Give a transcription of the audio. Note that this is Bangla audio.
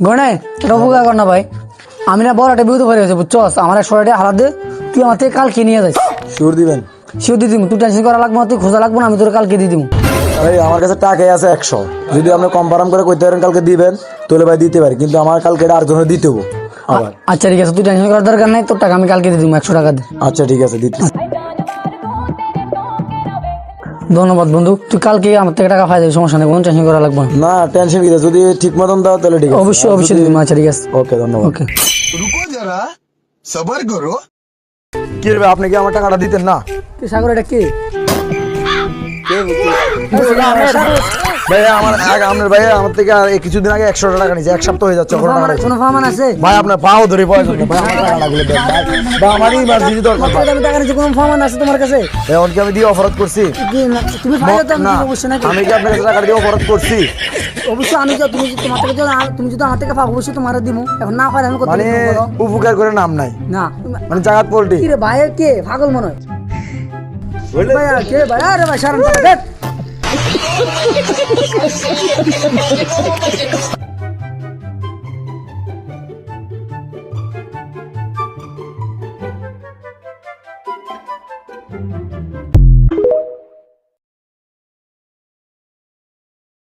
গনে তোর উপকার কর না ভাই, আমি না বড় একটা বিপদ পড়ে গেছে বুঝছস, আমার 100 টাকা হারাত দে, তুই আমার থেকে কালকে নিয়ে যাস। শিওর দিবেন? শিও দিয়ে দিবি, তুই টেনশন করা লাগবে না, তুই খোঁজা লাগবে না, আমি তোর কালকে দিয়ে দিব। ভাই আমার কাছে টাকাই আছে 100, যদি আপনি কনফার্ম করে কইতে পারেন কালকে দিবেন তাহলে ভাই দিতে পারি, কিন্তু আমার কালকে এটা আরেকজনের দিতে হবো আবার। আচ্ছা ঠিক আছে, তুই টেনশন করার দরকার নাই, তোর টাকা আমি কালকে দিয়ে দিব 100 টাকা দে। আচ্ছা ঠিক আছে দিতে। ধন্যবাদ বন্ধু, তুই কালকে আমার থেকে টাকা পাই যাবি, সমস্যা নেই, কোনো টেনশন করা লাগবে না। না টেনশন কি, যদি ঠিক মতন দাও তাহলে ঠিক আছে। অবশ্যই অবশ্যই দিয়ে দিব। আচ্ছা ঠিক আছে, ওকে ধন্যবাদ। ওকে। रुको जरा सबर करो। কি রে ভাই, আপনি কি আমার টাকাটা দিতেন না? সাগর এটা কে? ভাই আপনার ভাই আমার থেকে কিছুদিন আগে 100 টাকা নিয়েছে, এক সপ্তাহ হয়ে যাচ্ছে ওখানে টাকা নিয়েছে। কোনো ফামান আছে? ভাই আপনার পাও ধরে প্রয়োজন নেই, ভাই আমার টাকা লাগলে দেন ভাই, ভাই আমারই ইমার্জেন্সি দরকার ভাই। আমি টাকা নিচ্ছি, কোনো ফামান আছে তোমার কাছে? এখন কি আমি দিয়ে অপরাধ করছি? কি না, তুমি ফাইলে তো আমি না, দিব অবশ্যই নাকি? আমি কি আপনার কাছে টাকা দিয়ে অপরাধ করছি? অবশ্যই আমি তুমি তোমার থেকে তুমি যদি আমার থেকে পাবো অবশ্যই তোমার দিব, এখন না পারে আমি করতে মানে দিব, বলো। উপকার করে নাম নাই, না মানে জাগাত পোল্টি। কি রে ভাই, কে পাগল মনে হয় ভাইয়া, কে ভাই? আরে ভাই সারান পাতা দেখ।